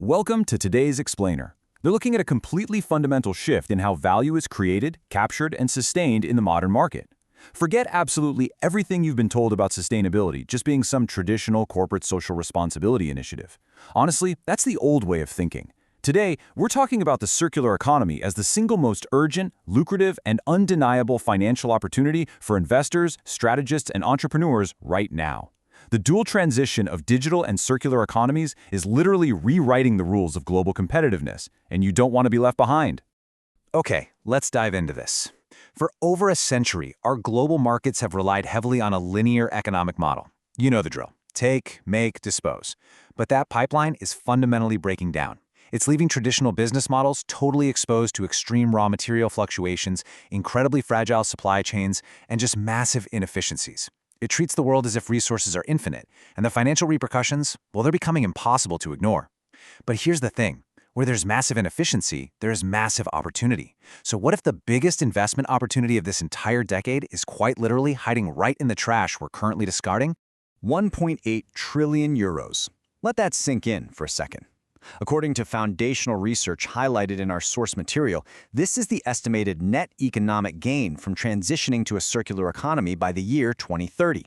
Welcome to today's explainer. They're looking at a completely fundamental shift in how value is created, captured, and sustained in the modern market. Forget absolutely everything you've been told about sustainability just being some traditional corporate social responsibility initiative. Honestly, that's the old way of thinking. Today, we're talking about the circular economy as the single most urgent, lucrative, and undeniable financial opportunity for investors, strategists, and entrepreneurs right now. The dual transition of digital and circular economies is literally rewriting the rules of global competitiveness, and you don't want to be left behind. Okay, let's dive into this. For over a century, our global markets have relied heavily on a linear economic model. You know the drill. Take, make, dispose. But that pipeline is fundamentally breaking down. It's leaving traditional business models totally exposed to extreme raw material fluctuations, incredibly fragile supply chains, and just massive inefficiencies. It treats the world as if resources are infinite, and the financial repercussions, well, they're becoming impossible to ignore. But here's the thing. Where there's massive inefficiency, there's massive opportunity. So what if the biggest investment opportunity of this entire decade is quite literally hiding right in the trash we're currently discarding? 1.8 trillion euros. Let that sink in for a second. According to foundational research highlighted in our source material, this is the estimated net economic gain from transitioning to a circular economy by the year 2030.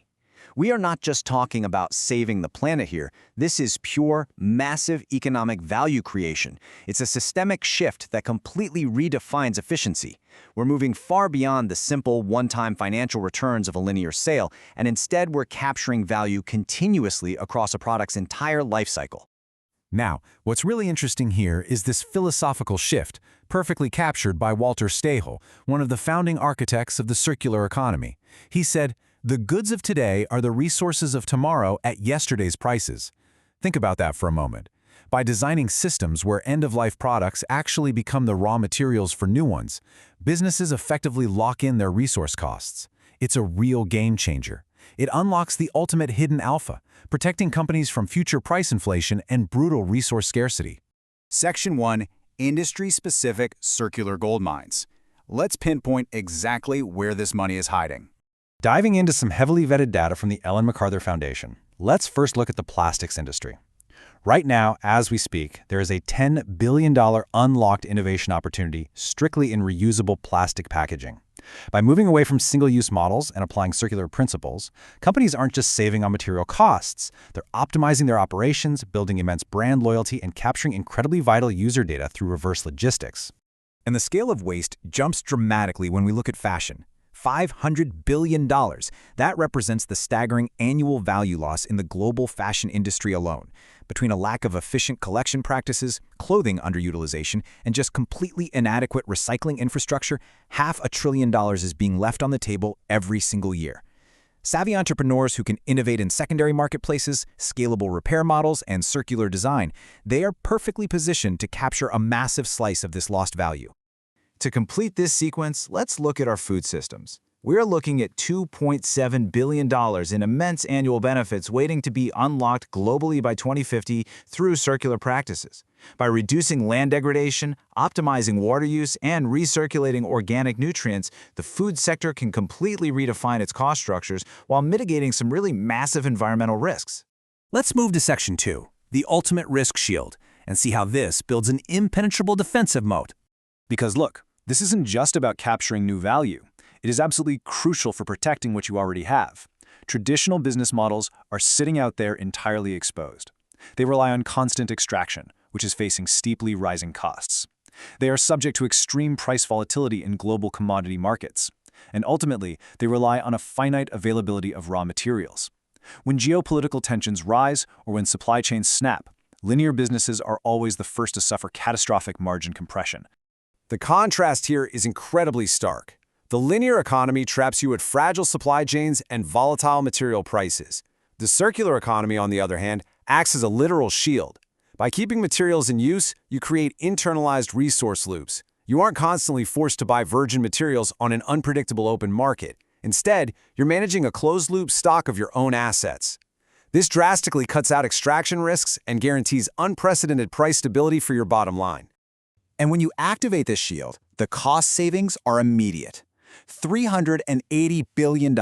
We are not just talking about saving the planet here. This is pure, massive economic value creation. It's a systemic shift that completely redefines efficiency. We're moving far beyond the simple, one-time financial returns of a linear sale, and instead we're capturing value continuously across a product's entire life cycle. Now, what's really interesting here is this philosophical shift, perfectly captured by Walter Stahel, one of the founding architects of the circular economy. He said, "The goods of today are the resources of tomorrow at yesterday's prices." Think about that for a moment. By designing systems where end-of-life products actually become the raw materials for new ones, businesses effectively lock in their resource costs. It's a real game changer. It unlocks the ultimate hidden alpha, protecting companies from future price inflation and brutal resource scarcity. Section 1. Industry-specific circular gold mines. Let's pinpoint exactly where this money is hiding. Diving into some heavily vetted data from the Ellen MacArthur Foundation, let's first look at the plastics industry. Right now, as we speak, there is a $10 billion unlocked innovation opportunity strictly in reusable plastic packaging. By moving away from single-use models and applying circular principles, companies aren't just saving on material costs, they're optimizing their operations, building immense brand loyalty, and capturing incredibly vital user data through reverse logistics. And the scale of waste jumps dramatically when we look at fashion. $500 billion. That represents the staggering annual value loss in the global fashion industry alone, between a lack of efficient collection practices, clothing underutilization, and just completely inadequate recycling infrastructure. $500 billion is being left on the table every single year. Savvy entrepreneurs who can innovate in secondary marketplaces, scalable repair models, and circular design, they are perfectly positioned to capture a massive slice of this lost value. To complete this sequence, let's look at our food systems. We're looking at $2.7 billion in immense annual benefits waiting to be unlocked globally by 2050 through circular practices. By reducing land degradation, optimizing water use, and recirculating organic nutrients, the food sector can completely redefine its cost structures while mitigating some really massive environmental risks. Let's move to Section 2, the ultimate risk shield, and see how this builds an impenetrable defensive moat. Because look, this isn't just about capturing new value. It is absolutely crucial for protecting what you already have. Traditional business models are sitting out there entirely exposed. They rely on constant extraction, which is facing steeply rising costs. They are subject to extreme price volatility in global commodity markets. And ultimately, they rely on a finite availability of raw materials. When geopolitical tensions rise or when supply chains snap, linear businesses are always the first to suffer catastrophic margin compression. The contrast here is incredibly stark. The linear economy traps you at fragile supply chains and volatile material prices. The circular economy, on the other hand, acts as a literal shield. By keeping materials in use, you create internalized resource loops. You aren't constantly forced to buy virgin materials on an unpredictable open market. Instead, you're managing a closed-loop stock of your own assets. This drastically cuts out extraction risks and guarantees unprecedented price stability for your bottom line. And when you activate this shield, the cost savings are immediate. $380 billion.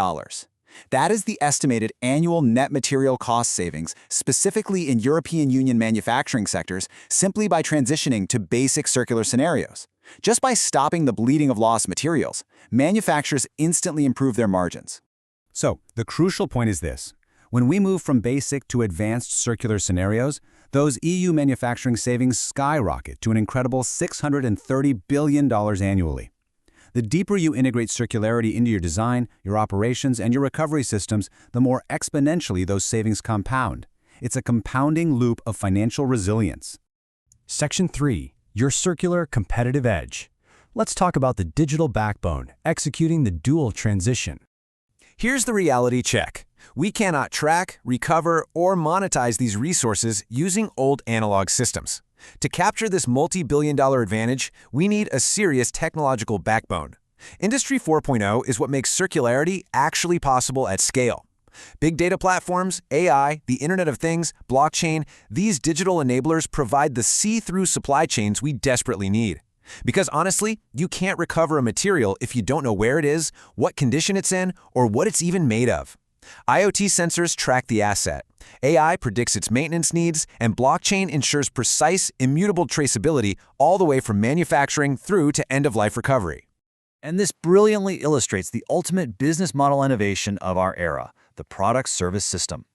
That is the estimated annual net material cost savings, specifically in European Union manufacturing sectors, simply by transitioning to basic circular scenarios. Just by stopping the bleeding of lost materials, manufacturers instantly improve their margins. So, the crucial point is this. When we move from basic to advanced circular scenarios, those EU manufacturing savings skyrocket to an incredible $630 billion annually. The deeper you integrate circularity into your design, your operations, and your recovery systems, the more exponentially those savings compound. It's a compounding loop of financial resilience. Section 3. Your circular competitive edge. Let's talk about the digital backbone, executing the dual transition. Here's the reality check. We cannot track, recover, or monetize these resources using old analog systems. To capture this multi-billion-dollar advantage, we need a serious technological backbone. Industry 4.0 is what makes circularity actually possible at scale. Big data platforms, AI, the Internet of Things, blockchain, these digital enablers provide the see-through supply chains we desperately need. Because honestly, you can't recover a material if you don't know where it is, what condition it's in, or what it's even made of. IoT sensors track the asset. AI predicts its maintenance needs, and blockchain ensures precise, immutable traceability all the way from manufacturing through to end-of-life recovery. And this brilliantly illustrates the ultimate business model innovation of our era, the product-service system.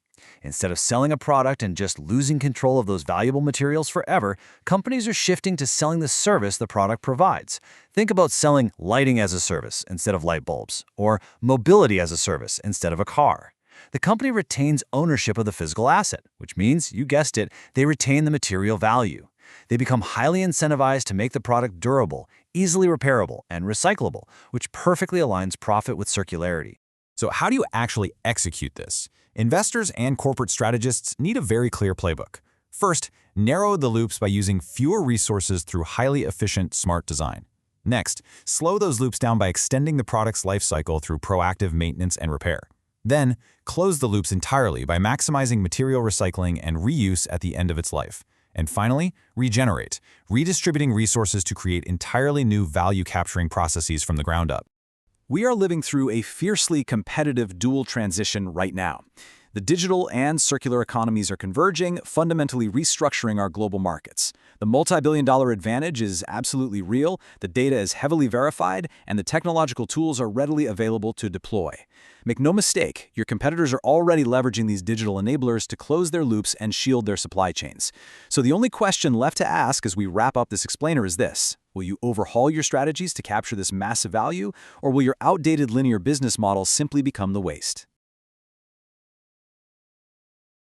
Instead of selling a product and just losing control of those valuable materials forever, companies are shifting to selling the service the product provides. Think about selling lighting as a service instead of light bulbs, or mobility as a service instead of a car. The company retains ownership of the physical asset, which means, you guessed it, they retain the material value. They become highly incentivized to make the product durable, easily repairable, and recyclable, which perfectly aligns profit with circularity. So how do you actually execute this? Investors and corporate strategists need a very clear playbook. First, narrow the loops by using fewer resources through highly efficient, smart design. Next, slow those loops down by extending the product's life cycle through proactive maintenance and repair. Then, close the loops entirely by maximizing material recycling and reuse at the end of its life. And finally, regenerate, redistributing resources to create entirely new value-capturing processes from the ground up. We are living through a fiercely competitive dual transition right now. The digital and circular economies are converging, fundamentally restructuring our global markets. The multi-billion-dollar advantage is absolutely real, the data is heavily verified, and the technological tools are readily available to deploy. Make no mistake, your competitors are already leveraging these digital enablers to close their loops and shield their supply chains. So the only question left to ask as we wrap up this explainer is this: will you overhaul your strategies to capture this massive value, or will your outdated linear business model simply become the waste?